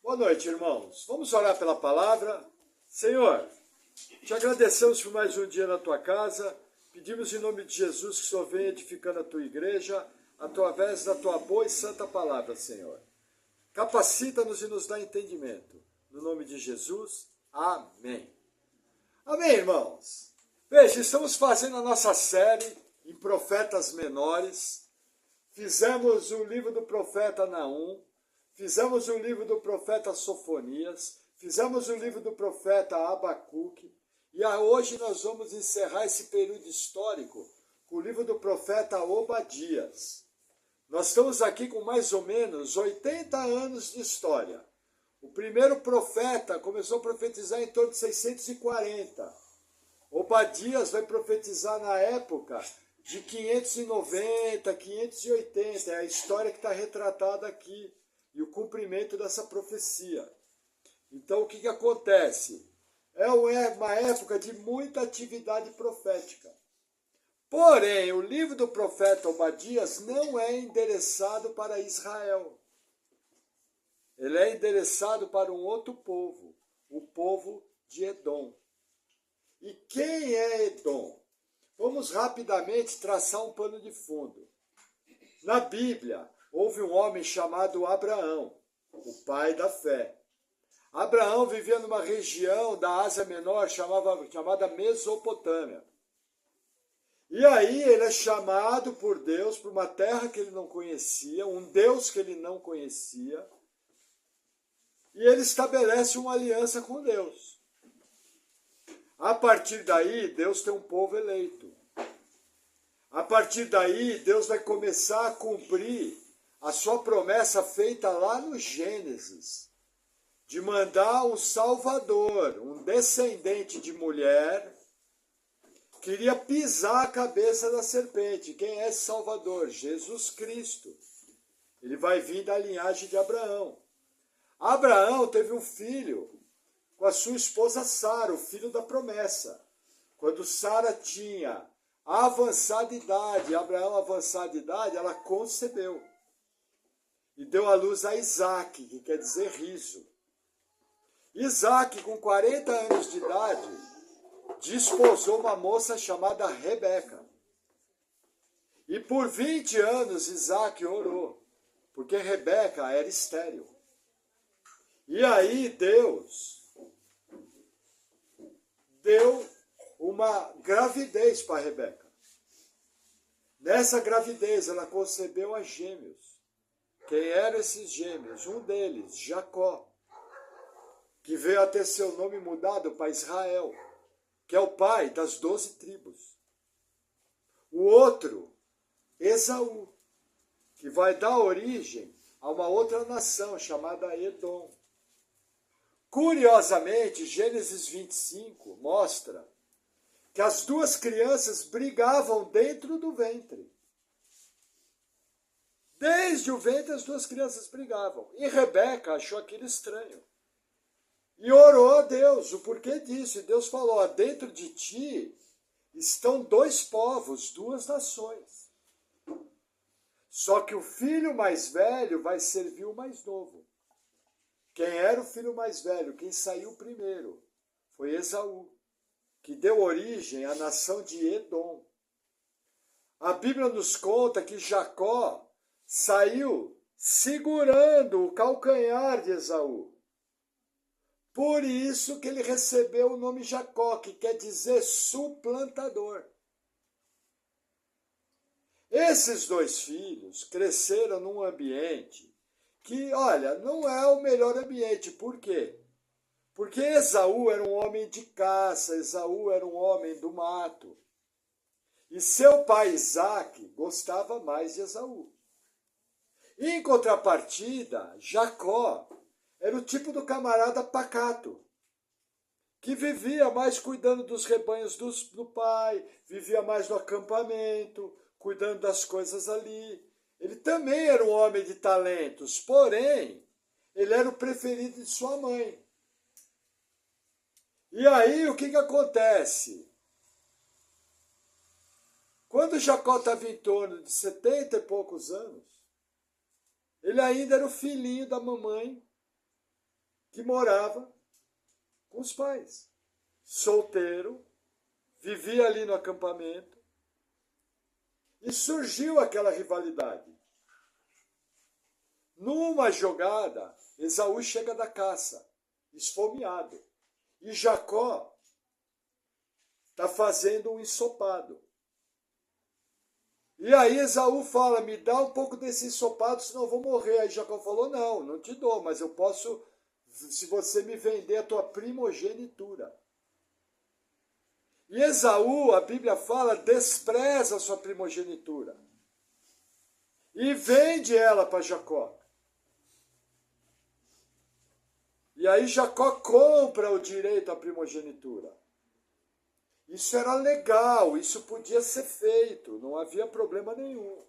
Boa noite, irmãos. Vamos orar pela palavra. Senhor, te agradecemos por mais um dia na tua casa. Pedimos em nome de Jesus que o Senhor venha edificando a tua igreja através da tua boa e santa palavra, Senhor. Capacita-nos e nos dá entendimento. No nome de Jesus, amém. Amém, irmãos. Veja, estamos fazendo a nossa série em profetas menores. Fizemos o livro do profeta Naum. Fizemos o livro do profeta Sofonias, fizemos o livro do profeta Abacuque, e hoje nós vamos encerrar esse período histórico com o livro do profeta Obadias. Nós estamos aqui com mais ou menos 80 anos de história. O primeiro profeta começou a profetizar em torno de 640. Obadias vai profetizar na época de 590, 580, é a história que está retratada aqui. E o cumprimento dessa profecia. Então, o que acontece? É uma época de muita atividade profética. Porém, o livro do profeta Obadias não é endereçado para Israel. Ele é endereçado para um outro povo, o povo de Edom. E quem é Edom? Vamos rapidamente traçar um pano de fundo. Na Bíblia, houve um homem chamado Abraão, o pai da fé. Abraão vivia numa região da Ásia Menor chamada Mesopotâmia. E aí ele é chamado por Deus para uma terra que ele não conhecia, um Deus que ele não conhecia, e ele estabelece uma aliança com Deus. A partir daí, Deus tem um povo eleito. A partir daí, Deus vai começar a cumprir a sua promessa feita lá no Gênesis, de mandar um Salvador, um descendente de mulher, que iria pisar a cabeça da serpente. Quem é esse Salvador? Jesus Cristo. Ele vai vir da linhagem de Abraão. Abraão teve um filho com a sua esposa Sara, o filho da promessa. Quando Sara tinha avançada idade, Abraão avançada idade, ela concebeu. E deu à luz a Isaac, que quer dizer riso. Isaac, com 40 anos de idade, desposou uma moça chamada Rebeca. E por 20 anos Isaac orou, porque Rebeca era estéril. E aí Deus deu uma gravidez para Rebeca. Nessa gravidez ela concebeu a gêmeos. Quem eram esses gêmeos? Um deles, Jacó, que veio a ter seu nome mudado para Israel, que é o pai das 12 tribos. O outro, Esaú, que vai dar origem a uma outra nação chamada Edom. Curiosamente, Gênesis 25 mostra que as duas crianças brigavam dentro do ventre. Desde o ventre as duas crianças brigavam. E Rebeca achou aquilo estranho. E orou a Deus o porquê disso. E Deus falou, dentro de ti estão dois povos, duas nações. Só que o filho mais velho vai servir o mais novo. Quem era o filho mais velho? Quem saiu primeiro? Foi Esaú, que deu origem à nação de Edom. A Bíblia nos conta que Jacó saiu segurando o calcanhar de Esaú. Por isso que ele recebeu o nome Jacó, que quer dizer suplantador. Esses dois filhos cresceram num ambiente que, olha, não é o melhor ambiente. Por quê? Porque Esaú era um homem de caça, Esaú era um homem do mato. E seu pai Isaac gostava mais de Esaú. Em contrapartida, Jacó era o tipo do camarada pacato, que vivia mais cuidando dos rebanhos do pai, vivia mais no acampamento, cuidando das coisas ali. Ele também era um homem de talentos, porém, ele era o preferido de sua mãe. E aí, o que acontece? Quando Jacó estava em torno de 70 e poucos anos, ele ainda era o filhinho da mamãe, que morava com os pais. Solteiro, vivia ali no acampamento, e surgiu aquela rivalidade. Numa jogada, Esaú chega da caça, esfomeado, e Jacó está fazendo um ensopado. E aí Esaú fala, me dá um pouco desse ensopado, senão eu vou morrer. Aí Jacó falou, não, não te dou, mas eu posso, se você me vender a tua primogenitura. E Esaú, a Bíblia fala, despreza a sua primogenitura. E vende ela para Jacó. E aí Jacó compra o direito à primogenitura. Isso era legal, isso podia ser feito, não havia problema nenhum.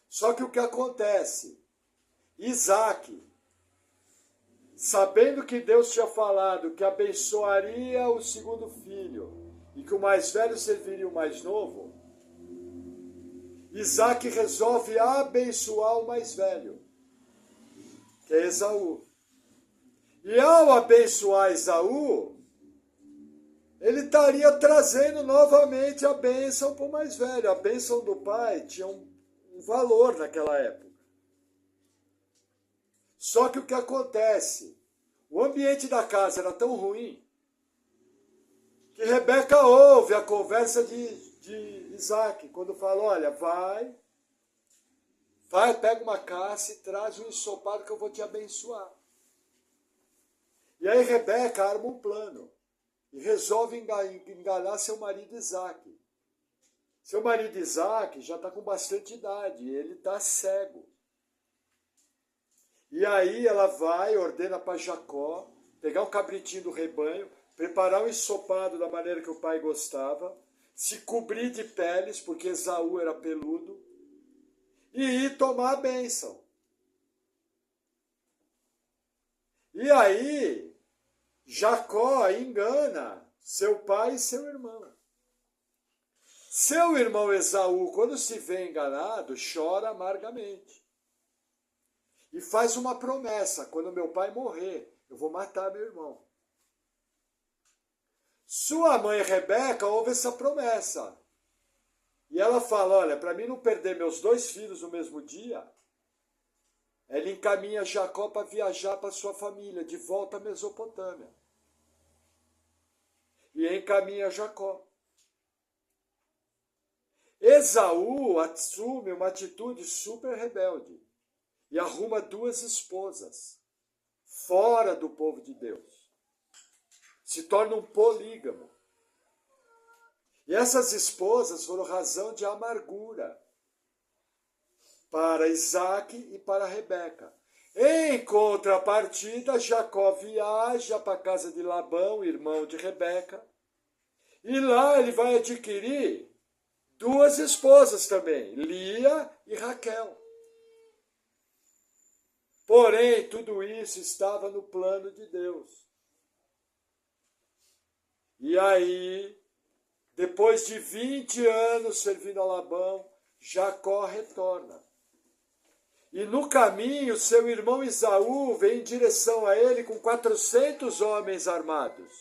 Só que o que acontece? Isaac, sabendo que Deus tinha falado que abençoaria o segundo filho e que o mais velho serviria o mais novo, Isaac resolve abençoar o mais velho, que é Esaú. E ao abençoar Esaú, ele estaria trazendo novamente a bênção para o mais velho. A bênção do pai tinha um valor naquela época. Só que o que acontece? O ambiente da casa era tão ruim que Rebeca ouve a conversa de Isaac, quando fala, olha, vai, pega uma caça e traz um ensopado que eu vou te abençoar. E aí Rebeca arma um plano e resolve enganar seu marido Isaac. Seu marido Isaac já está com bastante idade, ele está cego. E aí ela vai, ordena para Jacó, pegar um cabritinho do rebanho, preparar um ensopado da maneira que o pai gostava, se cobrir de peles, porque Esaú era peludo, e ir tomar a bênção. E aí, Jacó engana seu pai e seu irmão. Seu irmão Esaú, quando se vê enganado, chora amargamente. E faz uma promessa, quando meu pai morrer, eu vou matar meu irmão. Sua mãe Rebeca ouve essa promessa. E ela fala, olha, para mim não perder meus 2 filhos no mesmo dia, ela encaminha Jacó para viajar para sua família, de volta à Mesopotâmia. E encaminha Jacó. Esaú assume uma atitude super rebelde e arruma 2 esposas fora do povo de Deus. Se torna um polígamo. E essas esposas foram razão de amargura para Isaac e para Rebeca. Em contrapartida, Jacó viaja para a casa de Labão, irmão de Rebeca, e lá ele vai adquirir 2 esposas também, Lia e Raquel. Porém, tudo isso estava no plano de Deus. E aí, depois de 20 anos servindo a Labão, Jacó retorna. E no caminho, seu irmão Esaú vem em direção a ele com 400 homens armados.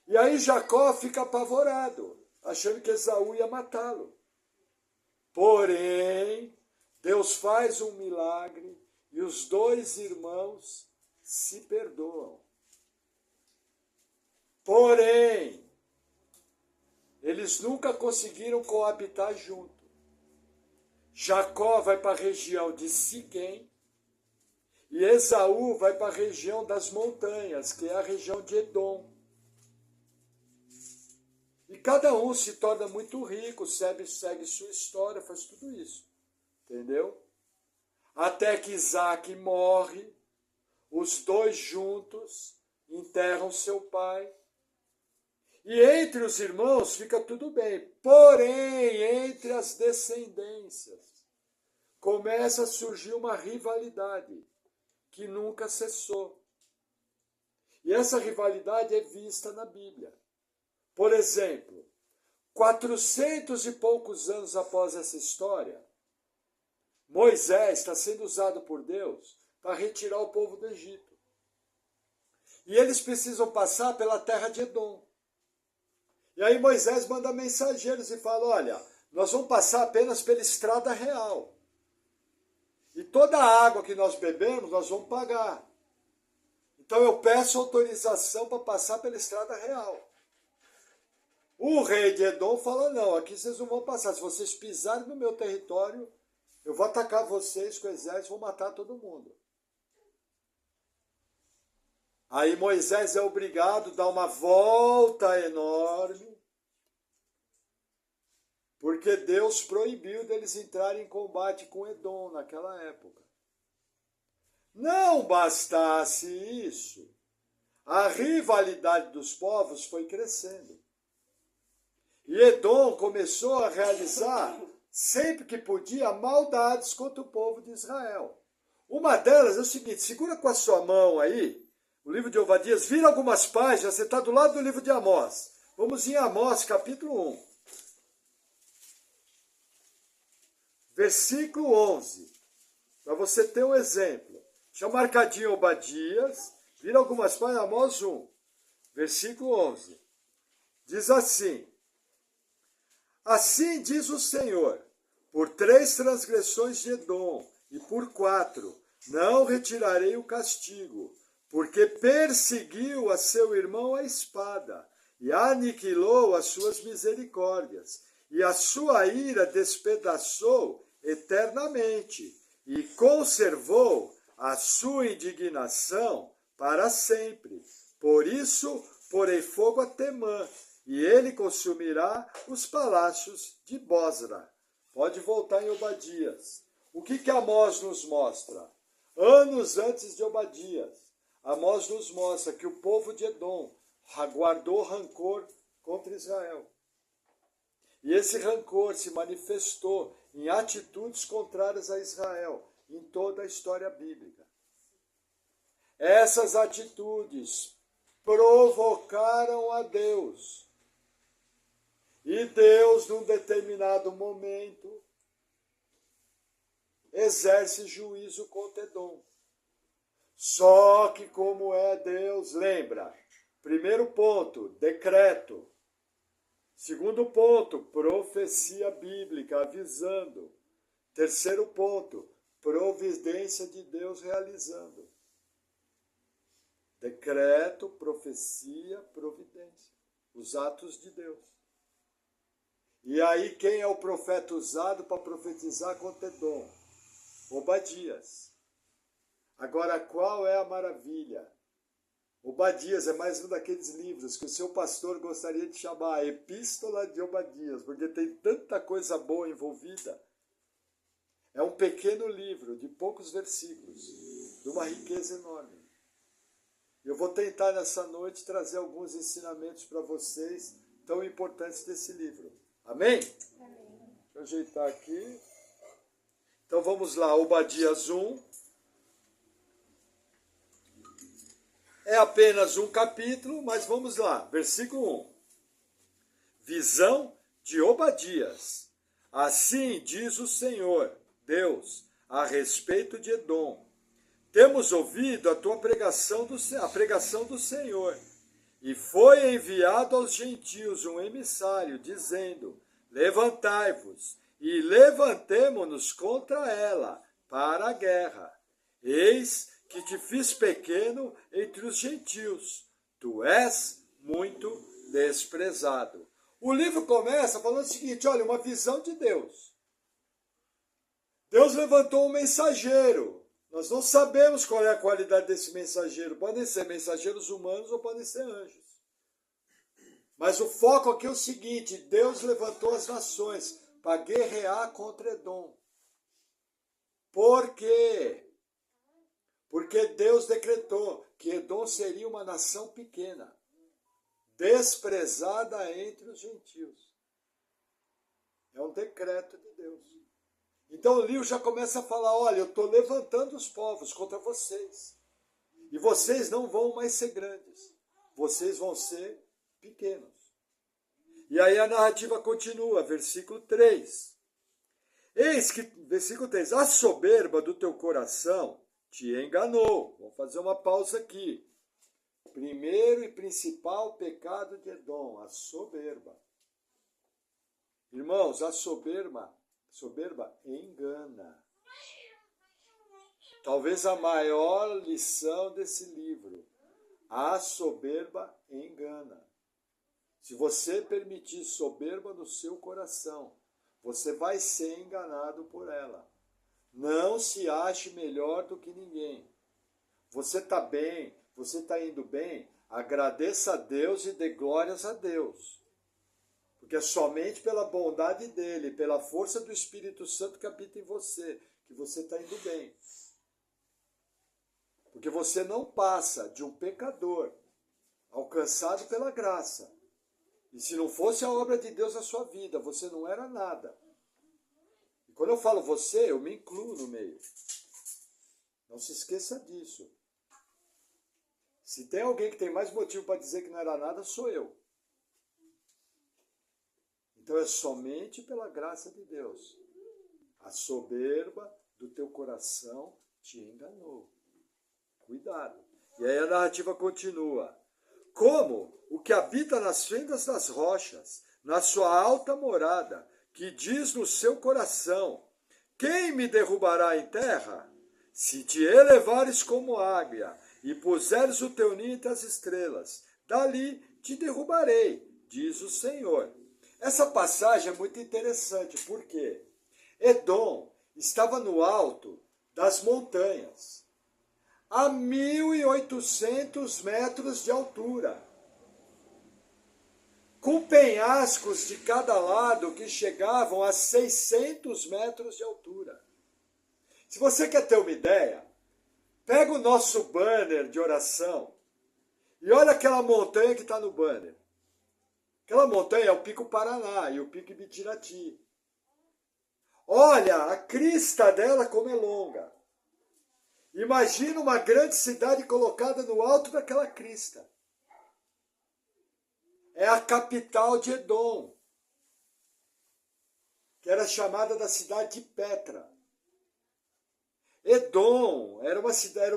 E aí Jacó fica apavorado, achando que Esaú ia matá-lo. Porém, Deus faz um milagre e os 2 irmãos se perdoam. Porém, eles nunca conseguiram coabitar juntos. Jacó vai para a região de Siquém e Esaú vai para a região das montanhas, que é a região de Edom. E cada um se torna muito rico, segue sua história, faz tudo isso. Entendeu? Até que Isaac morre, os 2 juntos enterram seu pai. E entre os irmãos fica tudo bem. Porém, entre as descendências, começa a surgir uma rivalidade que nunca cessou. E essa rivalidade é vista na Bíblia. Por exemplo, 400 e poucos anos após essa história, Moisés está sendo usado por Deus para retirar o povo do Egito. E eles precisam passar pela terra de Edom. E aí Moisés manda mensageiros e fala, olha, nós vamos passar apenas pela estrada real. E toda a água que nós bebemos, nós vamos pagar. Então eu peço autorização para passar pela estrada real. O rei de Edom fala, não, aqui vocês não vão passar. Se vocês pisarem no meu território, eu vou atacar vocês com o exército, vou matar todo mundo. Aí Moisés é obrigado a dar uma volta enorme, porque Deus proibiu deles entrarem em combate com Edom naquela época. Não bastasse isso, a rivalidade dos povos foi crescendo. E Edom começou a realizar, sempre que podia, maldades contra o povo de Israel. Uma delas é o seguinte, segura com a sua mão aí, o livro de Obadias, vira algumas páginas, você está do lado do livro de Amós. Vamos em Amós, capítulo 1. Versículo 11. Para você ter um exemplo. Deixa marcadinho Obadias, vira algumas páginas, Amós 1. Versículo 11. Diz assim. Assim diz o Senhor, por 3 transgressões de Edom, e por 4, não retirarei o castigo, porque perseguiu a seu irmão à espada, e aniquilou as suas misericórdias, e a sua ira despedaçou eternamente, e conservou a sua indignação para sempre. Por isso, porei fogo a Temã, e ele consumirá os palácios de Bosra. Pode voltar em Obadias. O que Amós nos mostra? Anos antes de Obadias, Amós nos mostra que o povo de Edom guardou rancor contra Israel. E esse rancor se manifestou em atitudes contrárias a Israel, em toda a história bíblica. Essas atitudes provocaram a Deus. E Deus, num determinado momento, exerce juízo contra Edom. Só que como é Deus, lembra, primeiro ponto, decreto. Segundo ponto, profecia bíblica, avisando. Terceiro ponto, providência de Deus realizando. Decreto, profecia, providência. Os atos de Deus. E aí quem é o profeta usado para profetizar contra Edom? Obadias. Agora, qual é a maravilha? Obadias é mais um daqueles livros que o seu pastor gostaria de chamar a Epístola de Obadias, porque tem tanta coisa boa envolvida. É um pequeno livro de poucos versículos, de uma riqueza enorme. Eu vou tentar nessa noite trazer alguns ensinamentos para vocês tão importantes desse livro. Amém? Amém. Deixa eu ajeitar aqui. Então vamos lá, Obadias 1. É apenas um capítulo, mas vamos lá. Versículo 1. Visão de Obadias. Assim diz o Senhor, Deus, a respeito de Edom. Temos ouvido a tua pregação a pregação do Senhor. E foi enviado aos gentios um emissário, dizendo, levantai-vos e levantemo-nos contra ela, para a guerra. Eis que te fiz pequeno entre os gentios. Tu és muito desprezado. O livro começa falando o seguinte, olha, uma visão de Deus. Deus levantou um mensageiro. Nós não sabemos qual é a qualidade desse mensageiro. Podem ser mensageiros humanos ou podem ser anjos. Mas o foco aqui é o seguinte, Deus levantou as nações para guerrear contra Edom. Por quê? Porque Deus decretou que Edom seria uma nação pequena, desprezada entre os gentios. É um decreto de Deus. Então o livro já começa a falar, olha, eu estou levantando os povos contra vocês. E vocês não vão mais ser grandes. Vocês vão ser pequenos. E aí a narrativa continua, versículo 3. Eis que, versículo 3, a soberba do teu coração te enganou. Vamos fazer uma pausa aqui. Primeiro e principal pecado de Edom, a soberba. Irmãos, a soberba engana. Talvez a maior lição desse livro. A soberba engana. Se você permitir soberba no seu coração, você vai ser enganado por ela. Não se ache melhor do que ninguém. Você está bem, você está indo bem, agradeça a Deus e dê glórias a Deus. Porque é somente pela bondade dele, pela força do Espírito Santo que habita em você, que você está indo bem. Porque você não passa de um pecador alcançado pela graça. E se não fosse a obra de Deus na sua vida, você não era nada. E quando eu falo você, eu me incluo no meio. Não se esqueça disso. Se tem alguém que tem mais motivo para dizer que não era nada, sou eu. Então é somente pela graça de Deus. A soberba do teu coração te enganou. Cuidado. E aí a narrativa continua. Como o que habita nas fendas das rochas, na sua alta morada, que diz no seu coração, quem me derrubará em terra? Se te elevares como águia, e puseres o teu ninho entre as estrelas, dali te derrubarei, diz o Senhor. Essa passagem é muito interessante, porque Edom estava no alto das montanhas, a 1.800 metros de altura, com penhascos de cada lado que chegavam a 600 metros de altura. Se você quer ter uma ideia, pega o nosso banner de oração e olha aquela montanha que está no banner. Aquela montanha é o Pico Paraná e o Pico Ibitirati. Olha a crista dela como é longa. Imagina uma grande cidade colocada no alto daquela crista. É a capital de Edom, que era chamada da cidade de Petra. Edom era uma cidade,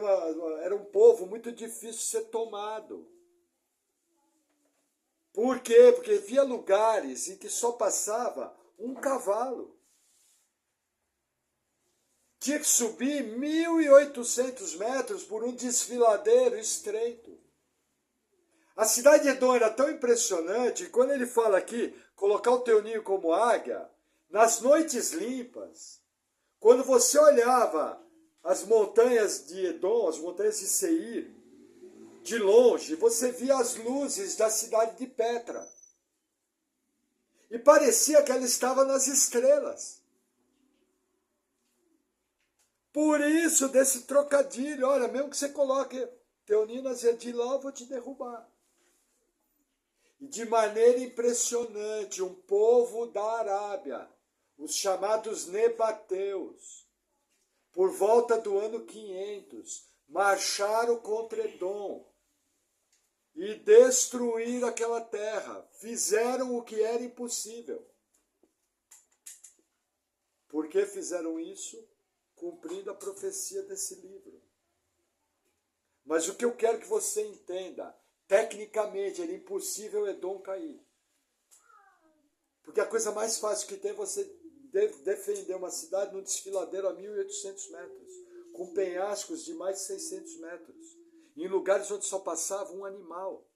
era um povo muito difícil de ser tomado. Por quê? Porque havia lugares em que só passava um cavalo. Tinha que subir 1.800 metros por um desfiladeiro estreito. A cidade de Edom era tão impressionante, quando ele fala aqui, colocar o teu ninho como águia, nas noites limpas, quando você olhava as montanhas de Edom, as montanhas de Seir, de longe, você via as luzes da cidade de Petra. E parecia que ela estava nas estrelas. Por isso, desse trocadilho, olha, mesmo que você coloque teu ninho de lá, eu vou te derrubar. E de maneira impressionante, um povo da Arábia, os chamados Nebateus, por volta do ano 500, marcharam contra Edom e destruíram aquela terra. Fizeram o que era impossível. Por que fizeram isso? Cumprindo a profecia desse livro. Mas o que eu quero que você entenda, tecnicamente, era impossível Edom cair. Porque a coisa mais fácil que tem é você defender uma cidade num desfiladeiro a 1.800 metros, com penhascos de mais de 600 metros, em lugares onde só passava um animal.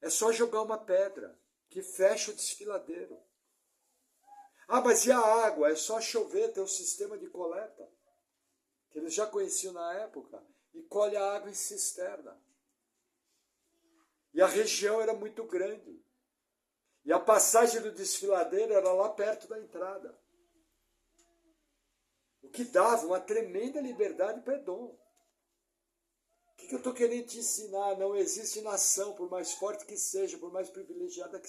É só jogar uma pedra que fecha o desfiladeiro. Ah, mas e a água? É só chover, tem um sistema de coleta, que eles já conheciam na época, e colhe a água em cisterna. E a região era muito grande. E a passagem do desfiladeiro era lá perto da entrada. O que dava uma tremenda liberdade para Edom. O que eu estou querendo te ensinar? Não existe nação, por mais forte que seja, por mais privilegiada que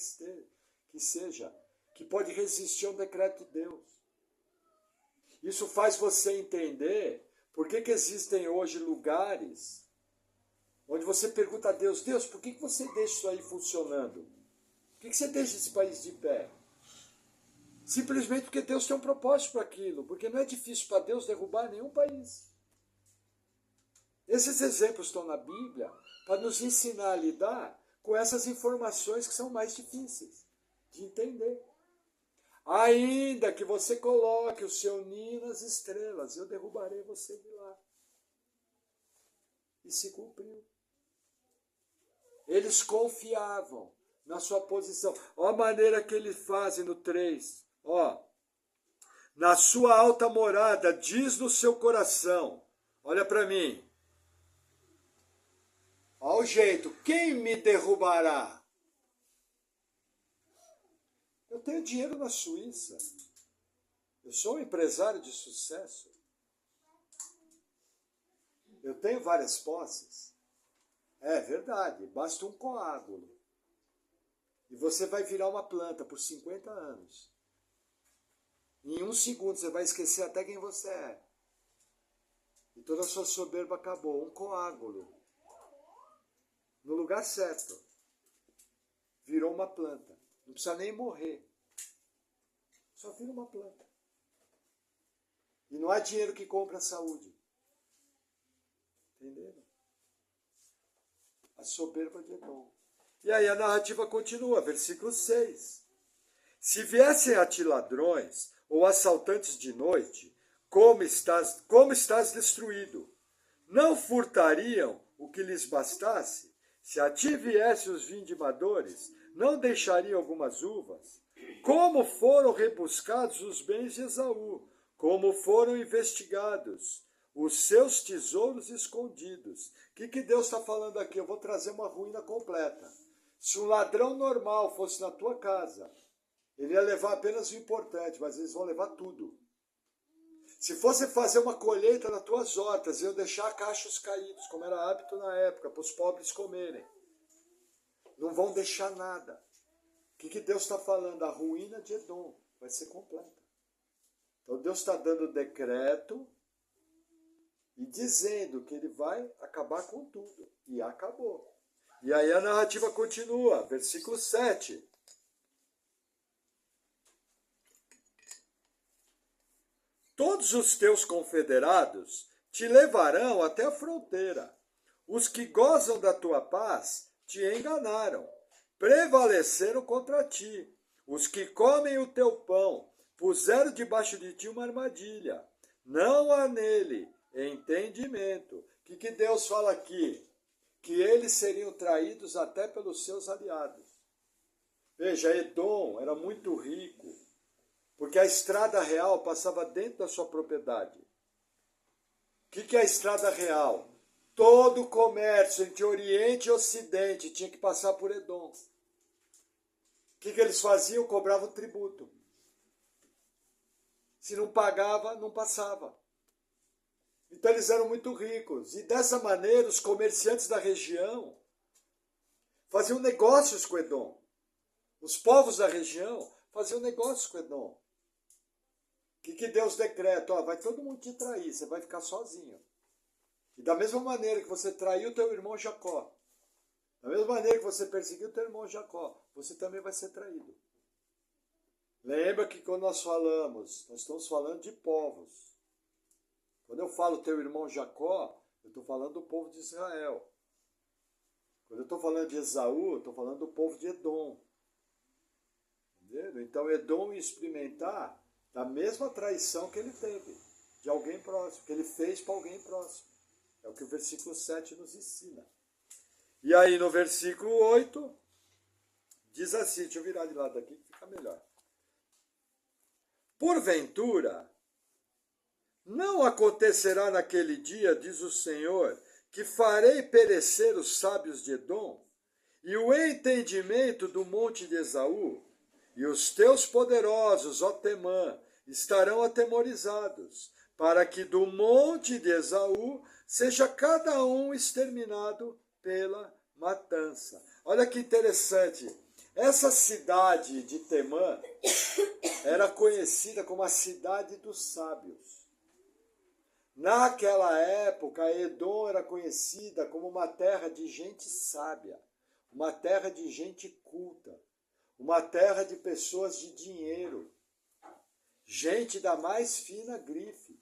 seja, que pode resistir a um decreto de Deus. Isso faz você entender por que existem hoje lugares onde você pergunta a Deus, Deus, por que você deixa isso aí funcionando? Por que você deixa esse país de pé? Simplesmente porque Deus tem um propósito para aquilo, porque não é difícil para Deus derrubar nenhum país. Esses exemplos estão na Bíblia para nos ensinar a lidar com essas informações que são mais difíceis de entender. Ainda que você coloque o seu ninho nas estrelas, eu derrubarei você de lá. E se cumpriu. Eles confiavam na sua posição. Olha a maneira que ele faz no 3. Ó, na sua alta morada, diz no seu coração. Olha para mim. Olha o jeito. Quem me derrubará? Eu tenho dinheiro na Suíça. Eu sou um empresário de sucesso. Eu tenho várias posses. É verdade, basta um coágulo. E você vai virar uma planta por 50 anos. Em 1 segundo você vai esquecer até quem você é. E toda a sua soberba acabou. Um coágulo. No lugar certo. Virou uma planta. Não precisa nem morrer. Só vira uma planta. E não há dinheiro que compre a saúde. Entenderam? A soberba de Edom. E aí a narrativa continua, versículo 6. Se viessem a ti ladrões ou assaltantes de noite, como estás destruído? Não furtariam o que lhes bastasse? Se a ti viessem os vindimadores, não deixariam algumas uvas? Como foram rebuscados os bens de Esaú? Como foram investigados os seus tesouros escondidos? O que Deus está falando aqui? Eu vou trazer uma ruína completa. Se um ladrão normal fosse na tua casa, ele ia levar apenas o importante, mas eles vão levar tudo. Se fosse fazer uma colheita nas tuas hortas, iam deixar cachos caídos, como era hábito na época, para os pobres comerem. Não vão deixar nada. O que Deus está falando? A ruína de Edom vai ser completa. Então Deus está dando o decreto e dizendo que ele vai acabar com tudo. E acabou. E aí a narrativa continua, versículo 7. Todos os teus confederados te levarão até a fronteira. Os que gozam da tua paz te enganaram, prevaleceram contra ti. Os que comem o teu pão puseram debaixo de ti uma armadilha. Não há nele entendimento. O que Deus fala aqui? Que eles seriam traídos até pelos seus aliados. Veja, Edom era muito rico, porque a estrada real passava dentro da sua propriedade. O que é a estrada real? Todo o comércio entre Oriente e Ocidente tinha que passar por Edom. O que eles faziam? Cobravam tributo. Se não pagava, não passava. Então eles eram muito ricos. E dessa maneira os comerciantes da região faziam negócios com Edom. Os povos da região faziam negócios com Edom. O que Deus decreta? Ó, vai todo mundo te trair, você vai ficar sozinho. E da mesma maneira que você traiu teu irmão Jacó, da mesma maneira que você perseguiu teu irmão Jacó, você também vai ser traído. Lembra que quando nós estamos falando de povos. Quando eu falo teu irmão Jacó, eu estou falando do povo de Israel. Quando eu estou falando de Esaú, eu estou falando do povo de Edom. Entendeu? Então Edom ia experimentar da mesma traição que ele teve, de alguém próximo, que ele fez para alguém próximo. É o que o versículo 7 nos ensina. E aí no versículo 8, diz assim, deixa eu virar de lado aqui que fica melhor. Porventura, não acontecerá naquele dia, diz o Senhor, que farei perecer os sábios de Edom, e o entendimento do monte de Esaú, e os teus poderosos, ó Temã, estarão atemorizados, para que do monte de Esaú seja cada um exterminado pela matança. Olha que interessante. Essa cidade de Temã era conhecida como a cidade dos sábios. Naquela época, Edom era conhecida como uma terra de gente sábia, uma terra de gente culta, uma terra de pessoas de dinheiro, gente da mais fina grife.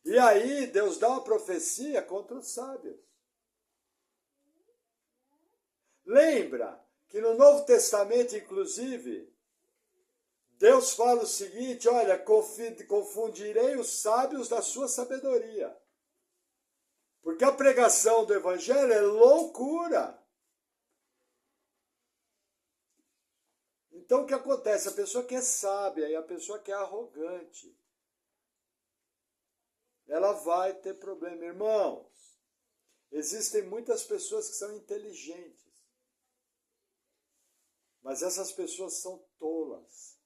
E aí Deus dá uma profecia contra os sábios. Lembra que no Novo Testamento, inclusive, Deus fala o seguinte, olha, confundirei os sábios da sua sabedoria. Porque a pregação do Evangelho é loucura. Então o que acontece? A pessoa que é sábia e a pessoa que é arrogante, ela vai ter problema. Irmãos, existem muitas pessoas que são inteligentes, mas essas pessoas são tolas.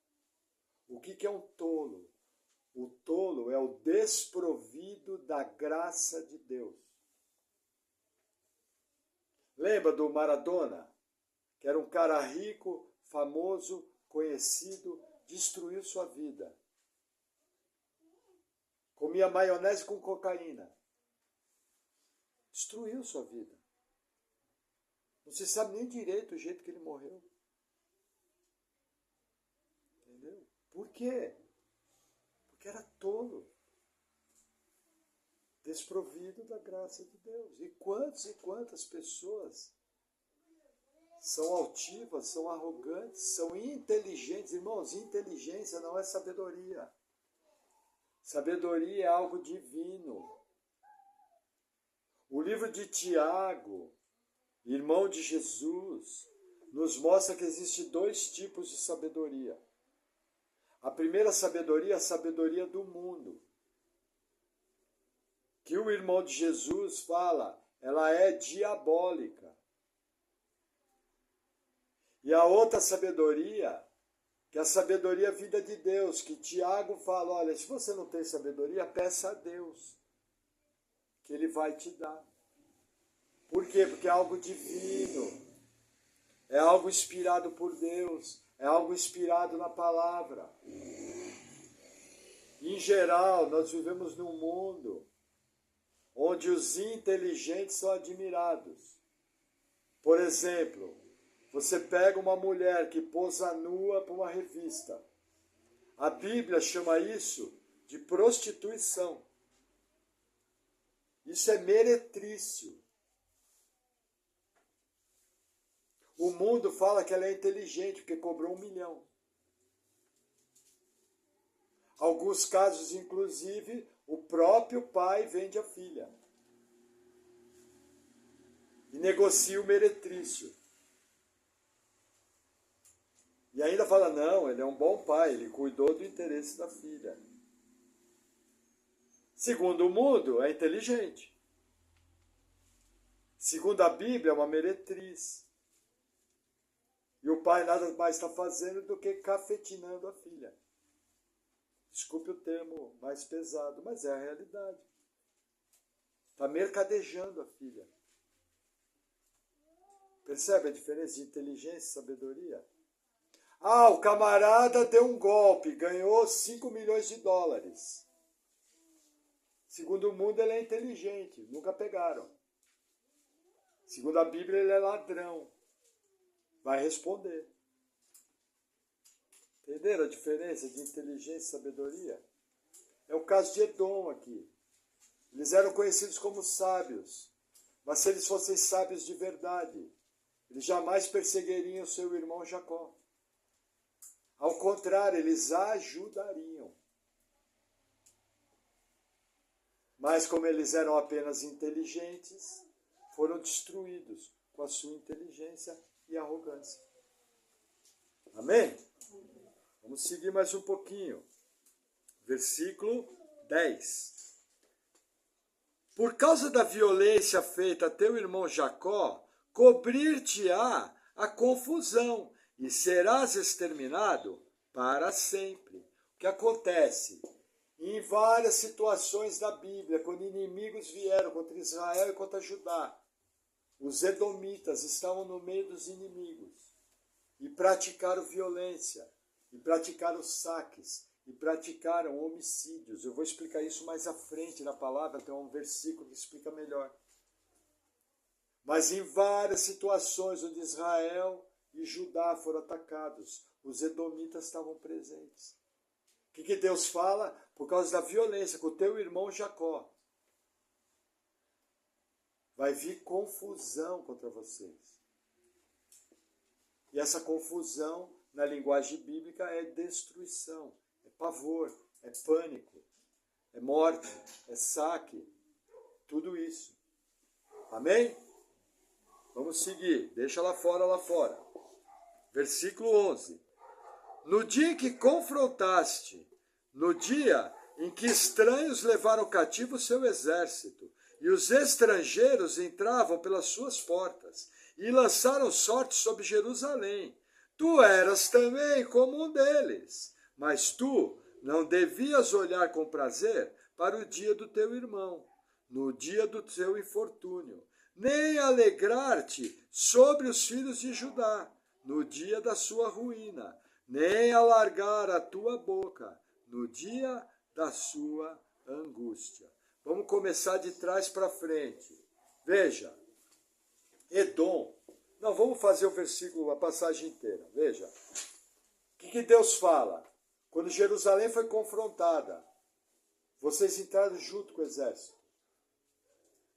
O que é um tolo? O tolo é o desprovido da graça de Deus. Lembra do Maradona? Que era um cara rico, famoso, conhecido, destruiu sua vida. Comia maionese com cocaína. Destruiu sua vida. Não se sabe nem direito o jeito que ele morreu. Entendeu? Por quê? Porque era tolo. Desprovido da graça de Deus. E quantas pessoas são altivas, são arrogantes, são inteligentes. Irmãos, inteligência não é sabedoria. Sabedoria é algo divino. O livro de Tiago, irmão de Jesus, nos mostra que existem dois tipos de sabedoria. A primeira sabedoria é a sabedoria do mundo. Que o irmão de Jesus fala, ela é diabólica. E a outra sabedoria, que é a sabedoria vinda de Deus, que Tiago fala, olha, se você não tem sabedoria, peça a Deus, que Ele vai te dar. Por quê? Porque é algo divino, é algo inspirado por Deus, é algo inspirado na palavra. Em geral, nós vivemos num mundo onde os inteligentes são admirados. Por exemplo, você pega uma mulher que posa nua para uma revista. A Bíblia chama isso de prostituição. Isso é meretrício. O mundo fala que ela é inteligente porque cobrou 1 milhão. Alguns casos, inclusive, o próprio pai vende a filha. E negocia o meretrício. E ainda fala, não, ele é um bom pai, ele cuidou do interesse da filha. Segundo o mundo, é inteligente. Segundo a Bíblia, é uma meretriz. E o pai nada mais está fazendo do que cafetinando a filha. Desculpe o termo mais pesado, mas é a realidade. Está mercadejando a filha. Percebe a diferença de inteligência e sabedoria? Ah, o camarada deu um golpe, ganhou 5 milhões de dólares. Segundo o mundo, ele é inteligente, nunca pegaram. Segundo a Bíblia, ele é ladrão. Vai responder. Entenderam a diferença de inteligência e sabedoria? É o caso de Edom aqui. Eles eram conhecidos como sábios, mas se eles fossem sábios de verdade, eles jamais perseguiriam seu irmão Jacó. Ao contrário, eles ajudariam. Mas como eles eram apenas inteligentes, foram destruídos com a sua inteligência e arrogância. Amém? Vamos seguir mais um pouquinho. Versículo 10. Por causa da violência feita a teu irmão Jacó, cobrir-te-á a confusão, e serás exterminado para sempre. O que acontece? Em várias situações da Bíblia, quando inimigos vieram contra Israel e contra Judá, os edomitas estavam no meio dos inimigos e praticaram violência, e praticaram saques, e praticaram homicídios. Eu vou explicar isso mais à frente na palavra, tem um versículo que explica melhor. Mas em várias situações onde Israel e Judá foram atacados, os edomitas estavam presentes. que Deus fala? Por causa da violência com o teu irmão Jacó. Vai vir confusão contra vocês. E essa confusão, na linguagem bíblica, é destruição, é pavor, é pânico, é morte, é saque, tudo isso. Amém? Vamos seguir, deixa lá fora, lá fora. Versículo 11. No dia em que confrontaste, no dia em que estranhos levaram cativo o seu exército, e os estrangeiros entravam pelas suas portas, e lançaram sorte sobre Jerusalém. Tu eras também como um deles, mas tu não devias olhar com prazer para o dia do teu irmão, no dia do teu infortúnio, nem alegrar-te sobre os filhos de Judá, no dia da sua ruína, nem alargar a tua boca, no dia da sua angústia. Vamos começar de trás para frente. Veja, Edom. Não, vamos fazer o versículo, a passagem inteira. Veja, o que Deus fala? Quando Jerusalém foi confrontada, vocês entraram junto com o exército.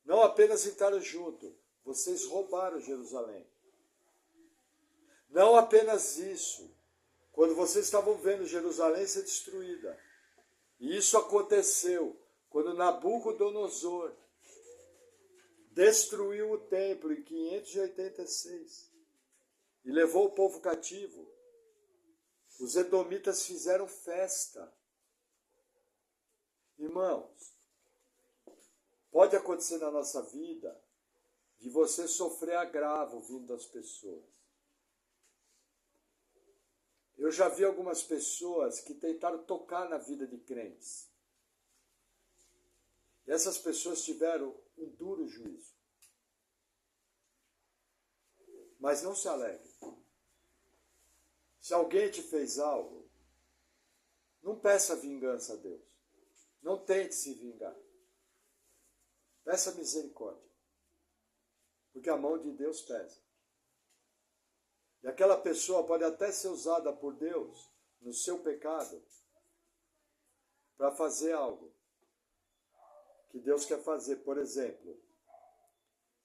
Não apenas entraram junto, vocês roubaram Jerusalém. Não apenas isso, quando vocês estavam vendo Jerusalém ser destruída. E isso aconteceu quando Nabucodonosor destruiu o templo em 586 e levou o povo cativo. Os edomitas fizeram festa. Irmãos, pode acontecer na nossa vida de você sofrer agravo vindo das pessoas. Eu já vi algumas pessoas que tentaram tocar na vida de crentes. E essas pessoas tiveram um duro juízo. Mas não se alegre. Se alguém te fez algo, não peça vingança a Deus. Não tente se vingar. Peça misericórdia. Porque a mão de Deus pesa. E aquela pessoa pode até ser usada por Deus no seu pecado para fazer algo que Deus quer fazer. Por exemplo,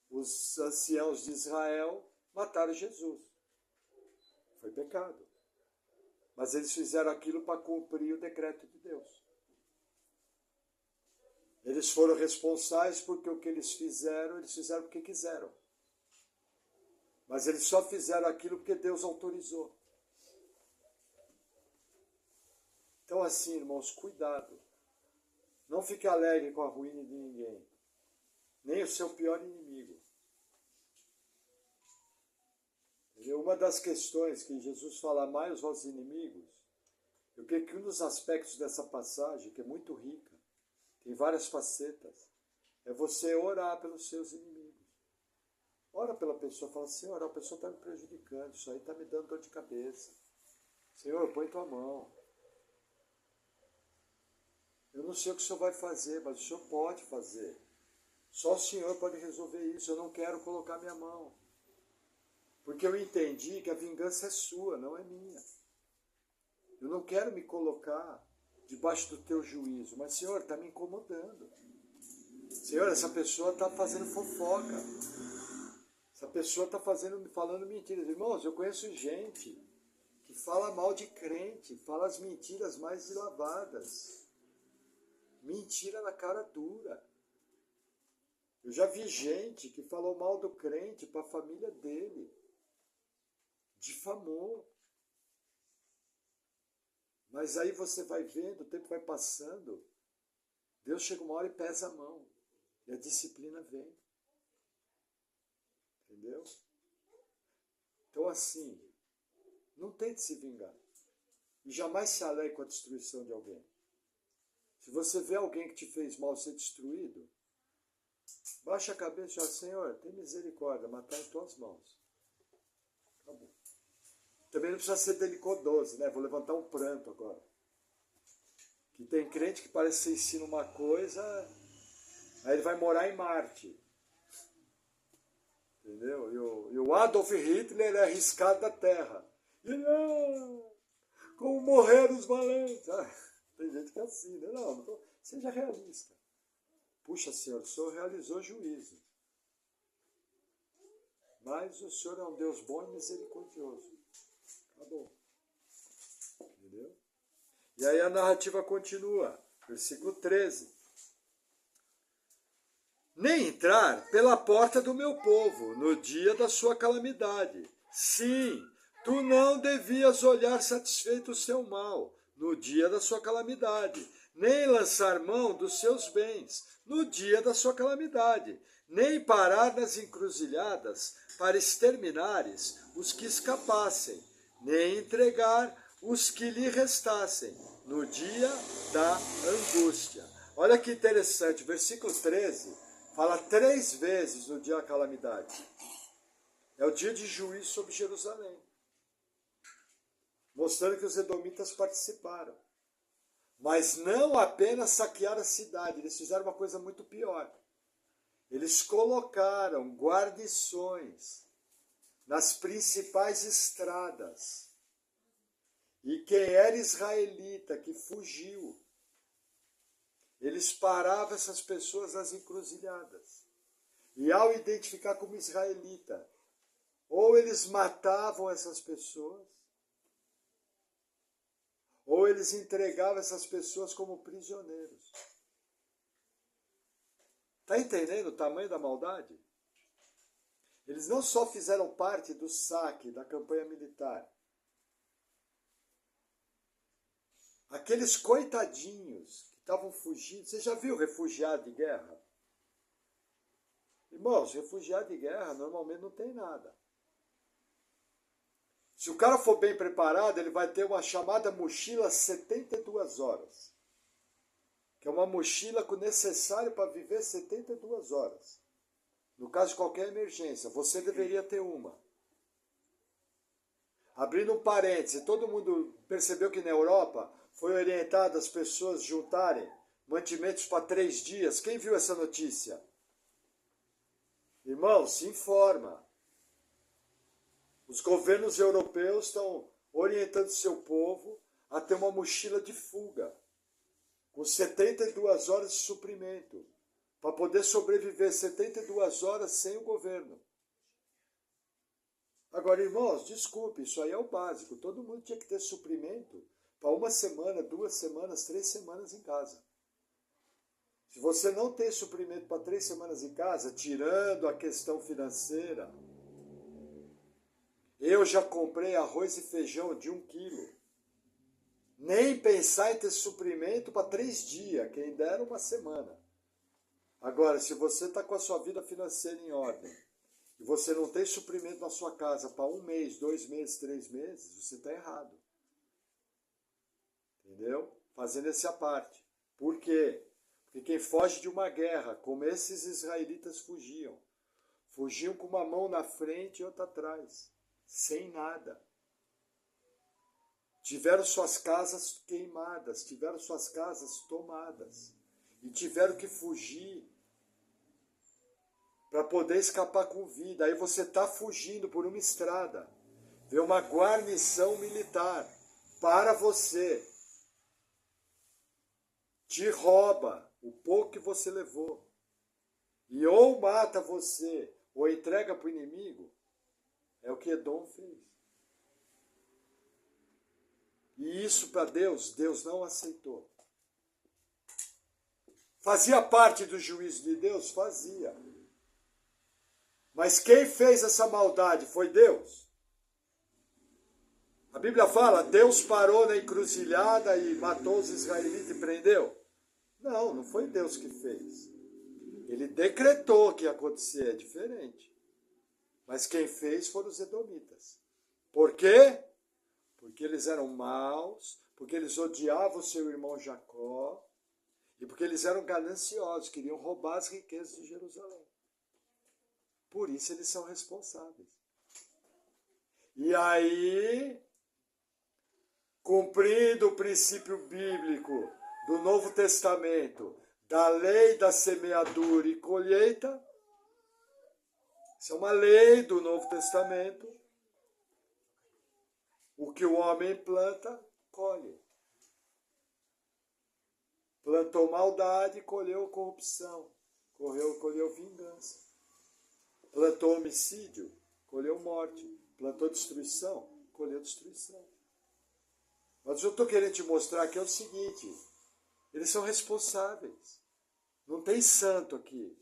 os anciãos de Israel mataram Jesus. Foi pecado. Mas eles fizeram aquilo para cumprir o decreto de Deus. Eles foram responsáveis porque o que eles fizeram porque quiseram. Mas eles só fizeram aquilo porque Deus autorizou. Então assim, irmãos, cuidado. Não fique alegre com a ruína de ninguém. Nem o seu pior inimigo. Uma das questões que Jesus fala mais aos inimigos, eu creio que um dos aspectos dessa passagem, que é muito rica, tem várias facetas, é você orar pelos seus inimigos. Ora pela pessoa, fala, Senhor, a pessoa está me prejudicando, isso aí está me dando dor de cabeça. Senhor, põe tua mão. Eu não sei o que o Senhor vai fazer, mas o Senhor pode fazer. Só o Senhor pode resolver isso, eu não quero colocar minha mão. Porque eu entendi que a vingança é sua, não é minha. Eu não quero me colocar debaixo do teu juízo, mas, Senhor, está me incomodando. Senhor, essa pessoa está fazendo fofoca. Essa pessoa está falando mentiras. Irmãos, eu conheço gente que fala mal de crente, fala as mentiras mais lavadas. Mentira na cara dura. Eu já vi gente que falou mal do crente para a família dele. Difamou. Mas aí você vai vendo, o tempo vai passando, Deus chega uma hora e pesa a mão. E a disciplina vem. Entendeu? Então assim, não tente se vingar. E jamais se alegre com a destruição de alguém. Se você vê alguém que te fez mal ser destruído, baixa a cabeça e fala, Senhor, tem misericórdia, matar em tuas mãos. Acabou. Também não precisa ser delicadoso, né? Vou levantar um pranto agora. Que tem crente que parece que você ensina uma coisa, aí ele vai morar em Marte. Entendeu? E o Adolf Hitler é arriscado da terra. E não, como morreram os valentes. Tem gente que é assim, né? Seja realista. Puxa, Senhor, o Senhor realizou juízo. Mas o Senhor é um Deus bom e misericordioso. Acabou. Entendeu? E aí a narrativa continua. Versículo 13. Nem entrar pela porta do meu povo no dia da sua calamidade. Sim, tu não devias olhar satisfeito o seu mal no dia da sua calamidade, nem lançar mão dos seus bens no dia da sua calamidade, nem parar nas encruzilhadas para exterminares os que escapassem, nem entregar os que lhe restassem no dia da angústia. Olha que interessante, versículo 13 fala 3 vezes no dia da calamidade. É o dia de juízo sobre Jerusalém. Mostrando que os edomitas participaram. Mas não apenas saquearam a cidade, eles fizeram uma coisa muito pior. Eles colocaram guarnições nas principais estradas. E quem era israelita que fugiu, eles paravam essas pessoas nas encruzilhadas. E ao identificar como israelita, ou eles matavam essas pessoas, ou eles entregavam essas pessoas como prisioneiros. Está entendendo o tamanho da maldade? Eles não só fizeram parte do saque da campanha militar. Aqueles coitadinhos que estavam fugindo. Você já viu refugiado de guerra? Irmãos, refugiado de guerra normalmente não tem nada. Se o cara for bem preparado, ele vai ter uma chamada mochila 72 horas. Que é uma mochila com o necessário para viver 72 horas. No caso de qualquer emergência, você deveria ter uma. Abrindo um parêntese, todo mundo percebeu que na Europa foi orientado as pessoas juntarem mantimentos para 3 dias. Quem viu essa notícia? Irmão, se informa. Os governos europeus estão orientando seu povo a ter uma mochila de fuga, com 72 horas de suprimento, para poder sobreviver 72 horas sem o governo. Agora, irmãos, desculpe, isso aí é o básico. Todo mundo tinha que ter suprimento para 1 semana, 2 semanas, 3 semanas em casa. Se você não tem suprimento para 3 semanas em casa, tirando a questão financeira, eu já comprei arroz e feijão de 1 quilo. Nem pensar em ter suprimento para 3 dias, quem dera 1 semana. Agora, se você está com a sua vida financeira em ordem, e você não tem suprimento na sua casa para 1 mês, 2 meses, 3 meses, você está errado. Entendeu? Fazendo essa parte. Por quê? Porque quem foge de uma guerra, como esses israelitas fugiam com uma mão na frente e outra atrás, sem nada. Tiveram suas casas queimadas, tiveram suas casas tomadas. E tiveram que fugir para poder escapar com vida. Aí você está fugindo por uma estrada. Vê uma guarnição militar para você. Te rouba o pouco que você levou. E ou mata você, ou entrega para o inimigo. É o que Edom fez. E isso para Deus, Deus não aceitou. Fazia parte do juízo de Deus? Fazia. Mas quem fez essa maldade foi Deus. A Bíblia fala, Deus parou na encruzilhada e matou os israelitas e prendeu. Não, não foi Deus que fez. Ele decretou que ia acontecer, é diferente. Mas quem fez foram os edomitas. Por quê? Porque eles eram maus, porque eles odiavam o seu irmão Jacó, e porque eles eram gananciosos, queriam roubar as riquezas de Jerusalém. Por isso eles são responsáveis. E aí, cumprindo o princípio bíblico do Novo Testamento, da lei da semeadura e colheita, isso é uma lei do Novo Testamento, o que o homem planta, colhe. Plantou maldade, colheu corrupção, colheu vingança. Plantou homicídio, colheu morte. Plantou destruição, colheu destruição. Mas eu estou querendo te mostrar aqui é o seguinte, eles são responsáveis. Não tem santo aqui.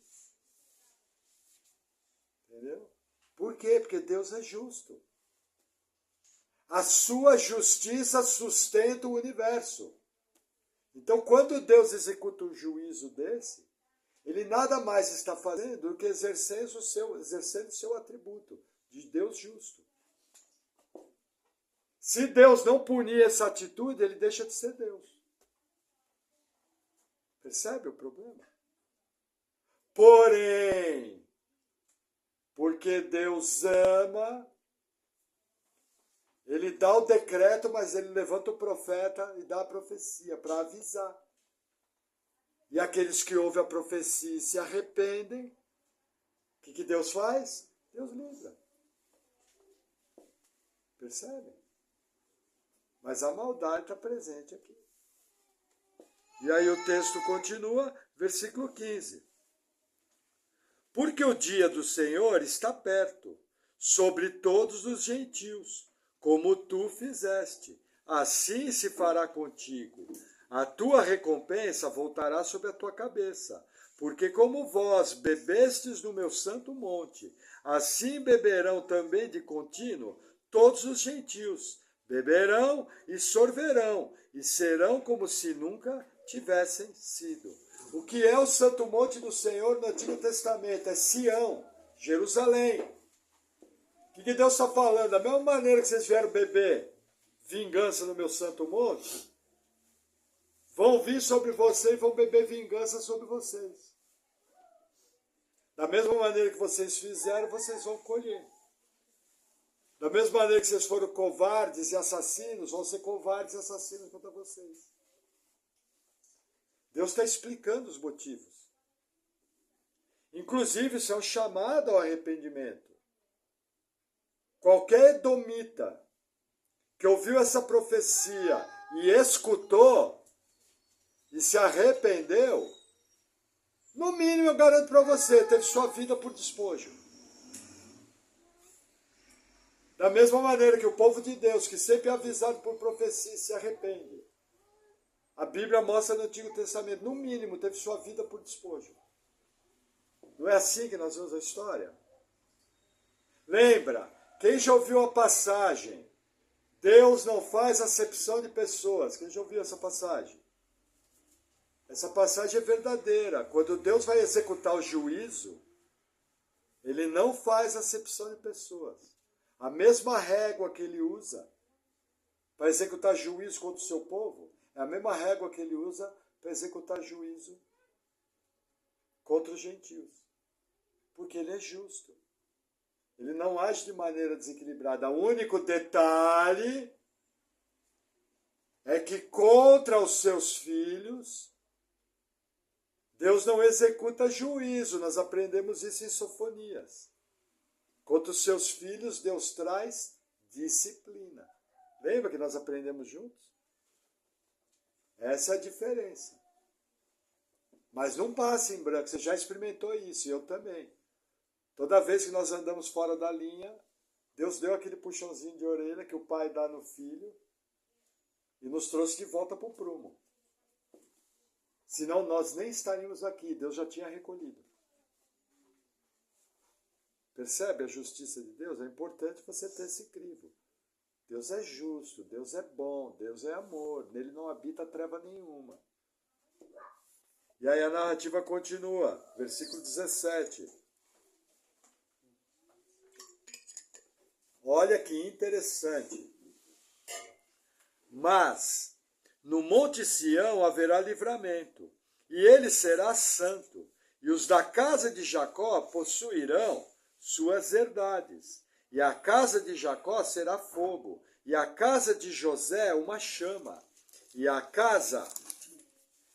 Entendeu? Por quê? Porque Deus é justo. A sua justiça sustenta o universo. Então, quando Deus executa um juízo desse, ele nada mais está fazendo do que exercendo o seu atributo de Deus justo. Se Deus não punir essa atitude, ele deixa de ser Deus. Percebe o problema? Porém, porque Deus ama, ele dá o decreto, mas ele levanta o profeta e dá a profecia para avisar. E aqueles que ouvem a profecia e se arrependem, o que Deus faz? Deus livra. Percebe? Mas a maldade está presente aqui. E aí o texto continua, versículo 15. Porque o dia do Senhor está perto, sobre todos os gentios, como tu fizeste, assim se fará contigo. A tua recompensa voltará sobre a tua cabeça, porque como vós bebestes no meu santo monte, assim beberão também de contínuo todos os gentios, beberão e sorverão, e serão como se nunca tivessem sido. O que é o santo monte do Senhor no Antigo Testamento? É Sião, Jerusalém. O que Deus está falando? Da mesma maneira que vocês vieram beber vingança no meu santo monte, vão vir sobre vocês e vão beber vingança sobre vocês. Da mesma maneira que vocês fizeram, vocês vão colher. Da mesma maneira que vocês foram covardes e assassinos, vão ser covardes e assassinos contra vocês. Deus está explicando os motivos. Inclusive, isso é um chamado ao arrependimento. Qualquer edomita que ouviu essa profecia e escutou e se arrependeu, no mínimo eu garanto para você, teve sua vida por despojo. Da mesma maneira que o povo de Deus, que sempre é avisado por profecia, se arrepende. A Bíblia mostra no Antigo Testamento, no mínimo, teve sua vida por despojo. Não é assim que nós vemos a história? Lembra, quem já ouviu a passagem, Deus não faz acepção de pessoas. Quem já ouviu essa passagem? Essa passagem é verdadeira. Quando Deus vai executar o juízo, ele não faz acepção de pessoas. A mesma régua que ele usa para executar juízo contra o seu povo, é a mesma régua que ele usa para executar juízo contra os gentios. Porque ele é justo. Ele não age de maneira desequilibrada. O único detalhe é que contra os seus filhos, Deus não executa juízo. Nós aprendemos isso em Sofonias. Contra os seus filhos, Deus traz disciplina. Lembra que nós aprendemos juntos? Essa é a diferença. Mas não passe em branco. Você já experimentou isso, e eu também. Toda vez que nós andamos fora da linha, Deus deu aquele puxãozinho de orelha que o pai dá no filho e nos trouxe de volta para o prumo. Senão nós nem estaríamos aqui, Deus já tinha recolhido. Percebe a justiça de Deus? É importante você ter esse crivo. Deus é justo, Deus é bom, Deus é amor, nele não habita treva nenhuma. E aí a narrativa continua, versículo 17. Olha que interessante. Mas no Monte Sião haverá livramento, e ele será santo, e os da casa de Jacó possuirão suas herdades. E a casa de Jacó será fogo, e a casa de José uma chama, e a casa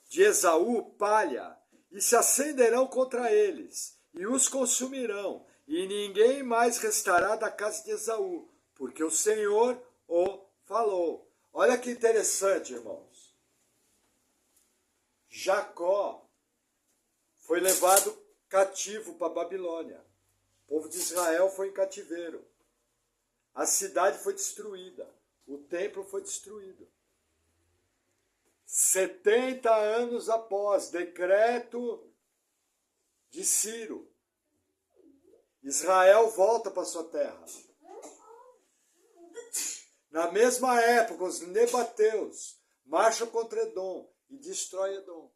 de Esaú palha, e se acenderão contra eles, e os consumirão, e ninguém mais restará da casa de Esaú, porque o Senhor o falou. Olha que interessante, irmãos. Jacó foi levado cativo para a Babilônia. O povo de Israel foi em cativeiro. A cidade foi destruída. O templo foi destruído. 70 anos após, decreto de Ciro, Israel volta para sua terra. Na mesma época, os nebateus marcham contra Edom e destrói Edom,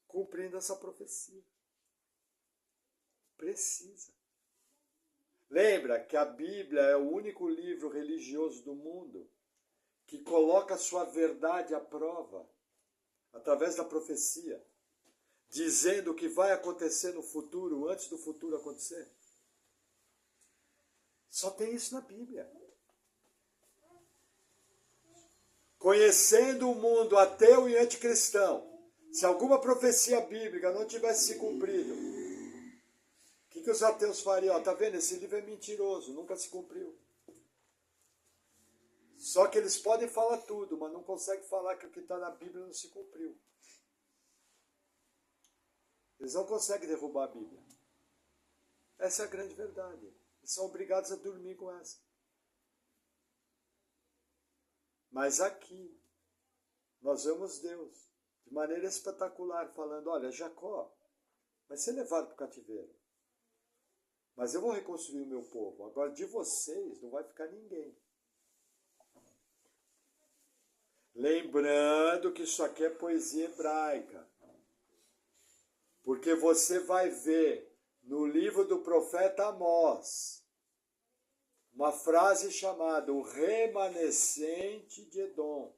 cumprindo essa profecia. Precisa. Lembra que a Bíblia é o único livro religioso do mundo que coloca a sua verdade à prova através da profecia, dizendo o que vai acontecer no futuro antes do futuro acontecer. Só tem isso na Bíblia. Conhecendo o mundo ateu e anticristão, se alguma profecia bíblica não tivesse se cumprido, o que os ateus fariam? Tá vendo? Esse livro é mentiroso, nunca se cumpriu. Só que eles podem falar tudo, mas não conseguem falar que o que está na Bíblia não se cumpriu. Eles não conseguem derrubar a Bíblia. Essa é a grande verdade. Eles são obrigados a dormir com essa. Mas aqui, nós vemos Deus, de maneira espetacular, falando, olha, Jacó vai ser levado para o cativeiro. Mas eu vou reconstruir o meu povo. Agora, de vocês, não vai ficar ninguém. Lembrando que isso aqui é poesia hebraica. Porque você vai ver no livro do profeta Amós uma frase chamada o remanescente de Edom.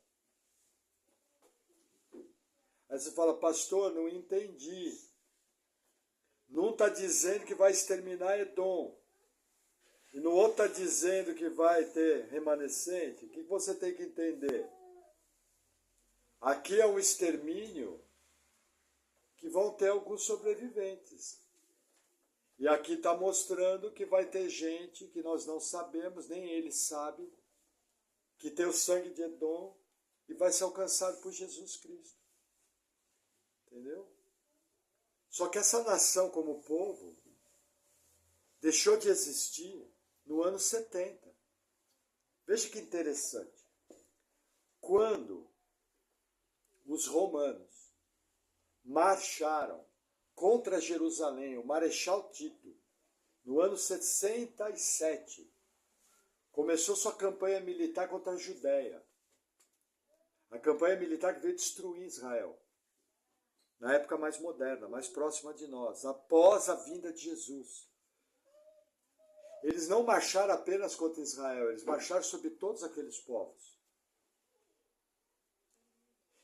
Aí você fala, pastor, não entendi. Num está dizendo que vai exterminar Edom. E no outro está dizendo que vai ter remanescente. O que você tem que entender? Aqui é um extermínio que vão ter alguns sobreviventes. E aqui está mostrando que vai ter gente que nós não sabemos, nem ele sabe, que tem o sangue de Edom e vai ser alcançado por Jesus Cristo. Entendeu? Só que essa nação como povo deixou de existir no ano 70. Veja que interessante. Quando os romanos marcharam contra Jerusalém, o Marechal Tito, no ano 67, começou sua campanha militar contra a Judéia. A campanha militar que veio destruir Israel. Na época mais moderna, mais próxima de nós, após a vinda de Jesus. Eles não marcharam apenas contra Israel, eles marcharam sobre todos aqueles povos.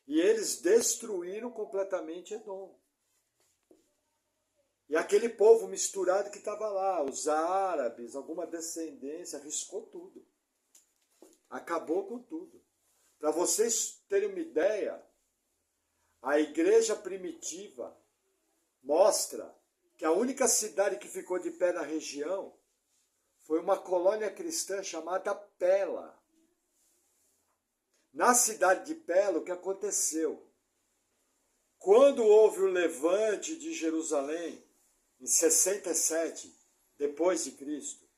E eles destruíram completamente Edom. E aquele povo misturado que estava lá, os árabes, alguma descendência, arriscou tudo. Acabou com tudo. Para vocês terem uma ideia, a igreja primitiva mostra que a única cidade que ficou de pé na região foi uma colônia cristã chamada Pela. Na cidade de Pela, o que aconteceu? Quando houve o levante de Jerusalém, em 67, depois de Cristo,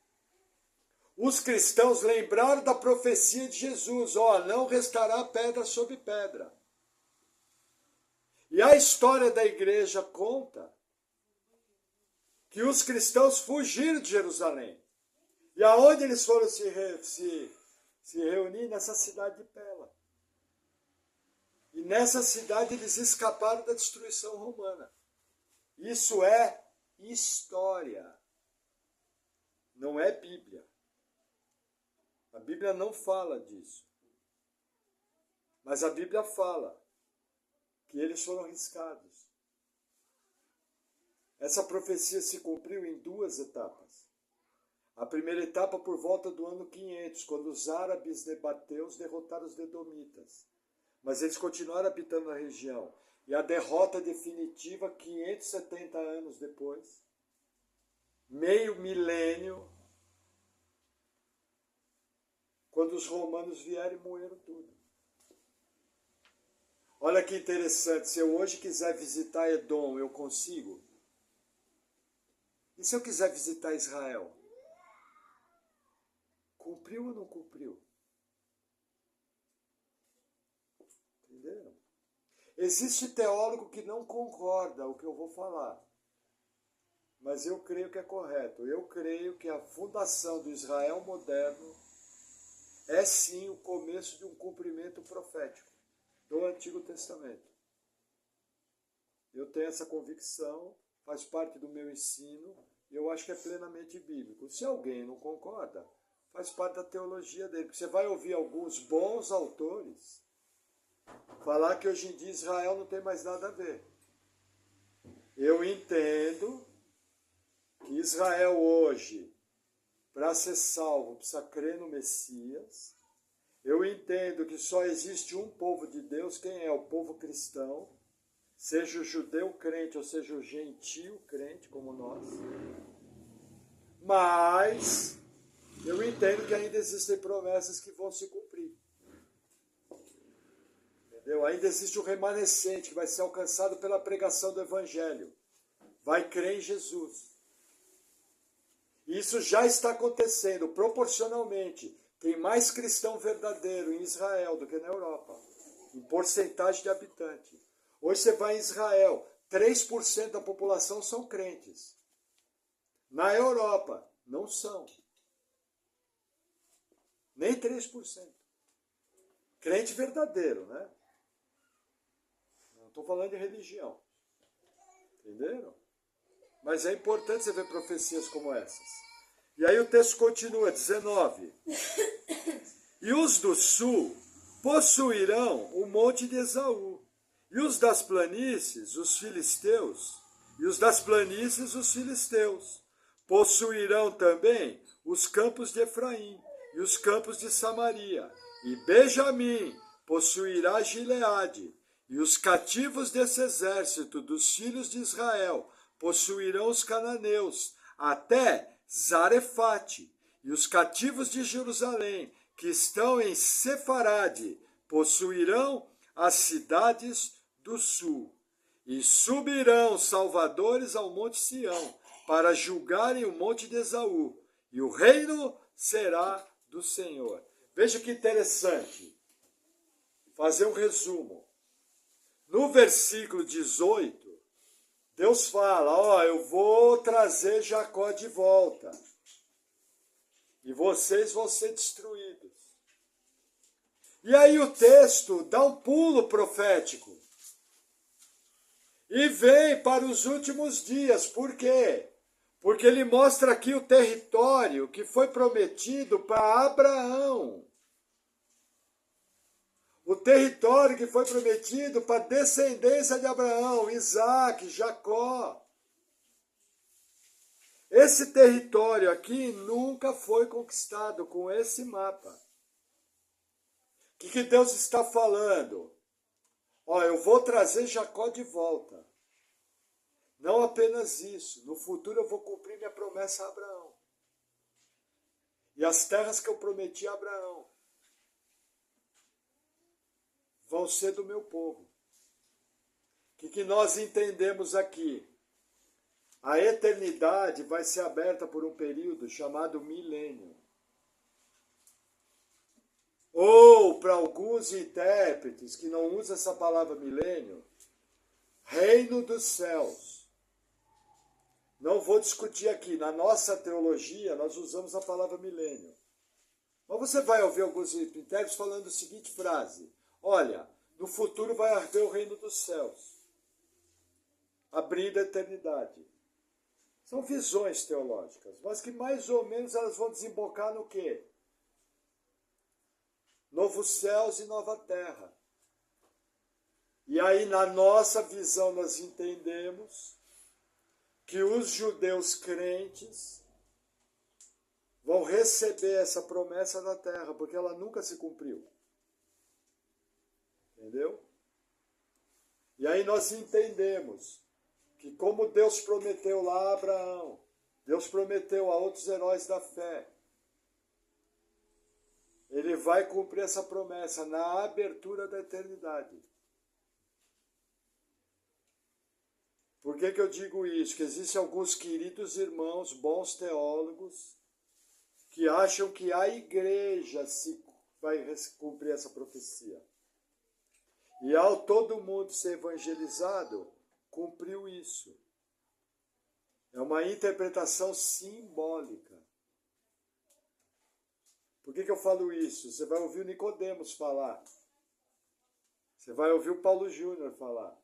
os cristãos lembraram da profecia de Jesus, não restará pedra sobre pedra. E a história da igreja conta que os cristãos fugiram de Jerusalém. E aonde eles foram se reunir? Nessa cidade de Pela. E nessa cidade eles escaparam da destruição romana. Isso é história. Não é Bíblia. A Bíblia não fala disso. Mas a Bíblia fala que eles foram riscados. Essa profecia se cumpriu em duas etapas. A primeira etapa por volta do ano 500, quando os árabes nebateus derrotaram os edomitas. Mas eles continuaram habitando a região. E a derrota definitiva, 570 anos depois, meio milênio, quando os romanos vieram e moeram tudo. Olha que interessante, se eu hoje quiser visitar Edom, eu consigo? E se eu quiser visitar Israel? Cumpriu ou não cumpriu? Entenderam? Existe teólogo que não concorda com o que eu vou falar. Mas eu creio que é correto. Eu creio que a fundação do Israel moderno é sim o começo de um cumprimento profético do Antigo Testamento. Eu tenho essa convicção, faz parte do meu ensino, e eu acho que é plenamente bíblico. Se alguém não concorda, faz parte da teologia dele. Porque você vai ouvir alguns bons autores falar que hoje em dia Israel não tem mais nada a ver. Eu entendo que Israel hoje, para ser salvo, precisa crer no Messias. Eu entendo que só existe um povo de Deus, quem é? O povo cristão, seja o judeu crente ou seja o gentio crente, como nós. Mas eu entendo que ainda existem promessas que vão se cumprir. Entendeu? Ainda existe o remanescente que vai ser alcançado pela pregação do Evangelho. Vai crer em Jesus. Isso já está acontecendo proporcionalmente. Tem mais cristão verdadeiro em Israel do que na Europa, em porcentagem de habitante. Hoje você vai em Israel, 3% da população são crentes. Na Europa, não são. Nem 3%. Crente verdadeiro, né? Não estou falando de religião. Entenderam? Mas é importante você ver profecias como essas. E aí o texto continua, 19. E os do sul possuirão o monte de Esaú, e os das planícies, os filisteus, e os das planícies, os filisteus. Possuirão também os campos de Efraim, e os campos de Samaria, e Benjamim possuirá Gileade, e os cativos desse exército dos filhos de Israel possuirão os cananeus, até Zarefate, e os cativos de Jerusalém, que estão em Sefarade, possuirão as cidades do sul. E subirão salvadores ao monte Sião, para julgarem o monte de Esaú, e o reino será do Senhor. Veja que interessante. Fazer um resumo. No versículo 18, Deus fala, eu vou trazer Jacó de volta. E vocês vão ser destruídos. E aí o texto dá um pulo profético. E vem para os últimos dias. Por quê? Porque ele mostra aqui o território que foi prometido para Abraão. O território que foi prometido para a descendência de Abraão, Isaac, Jacó. Esse território aqui nunca foi conquistado com esse mapa. O que Deus está falando? Eu vou trazer Jacó de volta. Não apenas isso, no futuro eu vou cumprir minha promessa a Abraão. E as terras que eu prometi a Abraão vão ser do meu povo. O que nós entendemos aqui? A eternidade vai ser aberta por um período chamado milênio. Ou, para alguns intérpretes que não usam essa palavra milênio, reino dos céus. Não vou discutir aqui. Na nossa teologia, nós usamos a palavra milênio. Mas você vai ouvir alguns intérpretes falando a seguinte frase. Olha, no futuro vai haver o reino dos céus. Abrindo a eternidade. São visões teológicas, mas que mais ou menos elas vão desembocar no quê? Novos céus e nova terra. E aí, na nossa visão, nós entendemos que os judeus crentes vão receber essa promessa da terra, porque ela nunca se cumpriu. Entendeu? E aí nós entendemos que como Deus prometeu lá a Abraão, Deus prometeu a outros heróis da fé, Ele vai cumprir essa promessa na abertura da eternidade. Por que eu digo isso? Que existem alguns queridos irmãos, bons teólogos, que acham que a igreja vai cumprir essa profecia. E ao todo mundo ser evangelizado, cumpriu isso. É uma interpretação simbólica. Por que eu falo isso? Você vai ouvir o Nicodemos falar. Você vai ouvir o Paulo Júnior falar.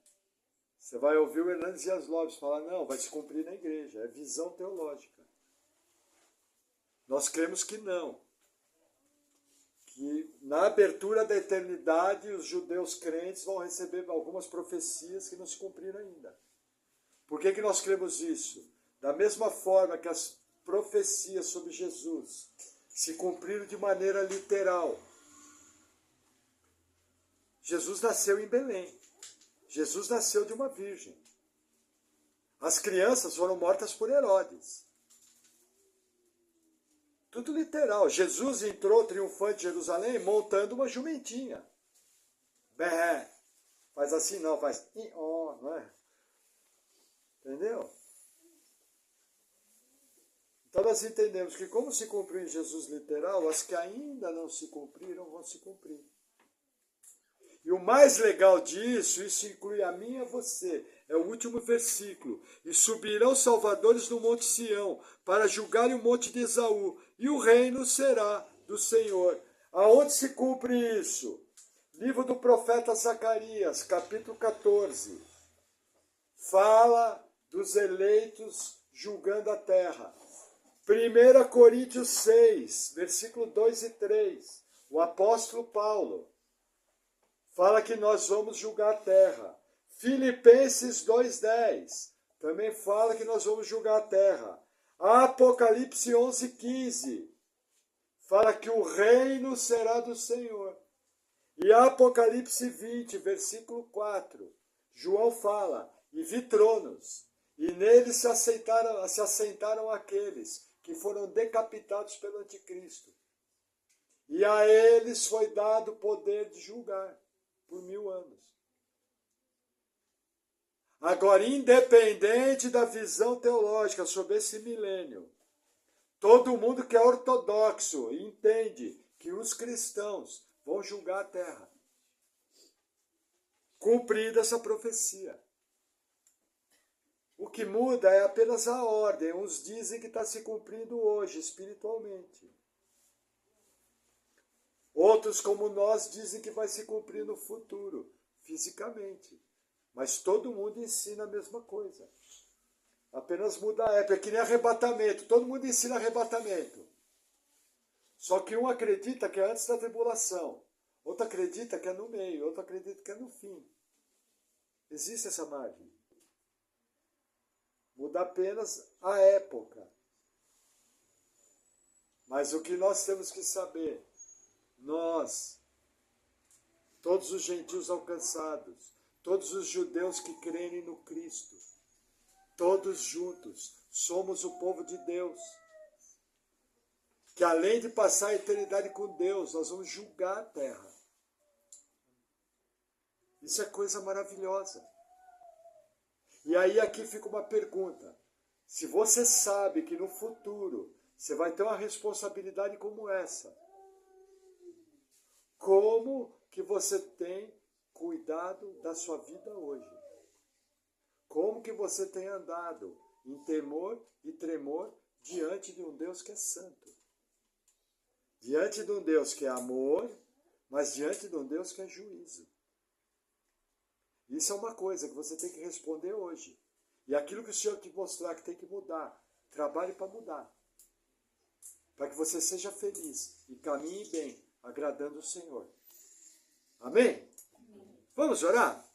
Você vai ouvir o Hernandes Dias Lopes falar, não, vai se cumprir na igreja. É visão teológica. Nós cremos que não. Que na abertura da eternidade, os judeus crentes vão receber algumas profecias que não se cumpriram ainda. Por que nós cremos isso? Da mesma forma que as profecias sobre Jesus se cumpriram de maneira literal. Jesus nasceu em Belém. Jesus nasceu de uma virgem. As crianças foram mortas por Herodes. Tudo literal. Jesus entrou triunfante em Jerusalém montando uma jumentinha. Bé. Faz assim não, faz ó, não é? Entendeu? Então nós entendemos que como se cumpriu em Jesus literal, as que ainda não se cumpriram vão se cumprir. E o mais legal disso, isso inclui a mim e a você, é o último versículo. E subirão salvadores do monte Sião, para julgarem o monte de Esaú, e o reino será do Senhor. Aonde se cumpre isso? Livro do profeta Zacarias, capítulo 14. Fala dos eleitos julgando a terra. 1 Coríntios 6, versículo 2 e 3. O apóstolo Paulo fala que nós vamos julgar a terra. Filipenses 2,10 também fala que nós vamos julgar a terra. Apocalipse 11,15 fala que o reino será do Senhor. E Apocalipse 20, versículo 4, João fala, e vi tronos, e neles se assentaram aqueles que foram decapitados pelo anticristo. E a eles foi dado o poder de julgar por 1000 anos. Agora, independente da visão teológica sobre esse milênio, todo mundo que é ortodoxo entende que os cristãos vão julgar a terra. Cumprida essa profecia. O que muda é apenas a ordem. Uns dizem que está se cumprindo hoje, espiritualmente. Outros, como nós, dizem que vai se cumprir no futuro, fisicamente. Mas todo mundo ensina a mesma coisa. Apenas muda a época. É que nem arrebatamento. Todo mundo ensina arrebatamento. Só que um acredita que é antes da tribulação. Outro acredita que é no meio. Outro acredita que é no fim. Existe essa margem. Muda apenas a época. Mas o que nós temos que saber, nós, todos os gentios alcançados, todos os judeus que creem no Cristo, todos juntos, somos o povo de Deus. Que além de passar a eternidade com Deus, nós vamos julgar a terra. Isso é coisa maravilhosa. E aí aqui fica uma pergunta. Se você sabe que no futuro você vai ter uma responsabilidade como essa, como que você tem cuidado da sua vida hoje? Como que você tem andado em temor e tremor diante de um Deus que é santo? Diante de um Deus que é amor, mas diante de um Deus que é juízo. Isso é uma coisa que você tem que responder hoje. E aquilo que o Senhor te mostrar que tem que mudar, trabalhe para mudar. Para que você seja feliz e caminhe bem, agradando o Senhor. Amém? Vamos orar?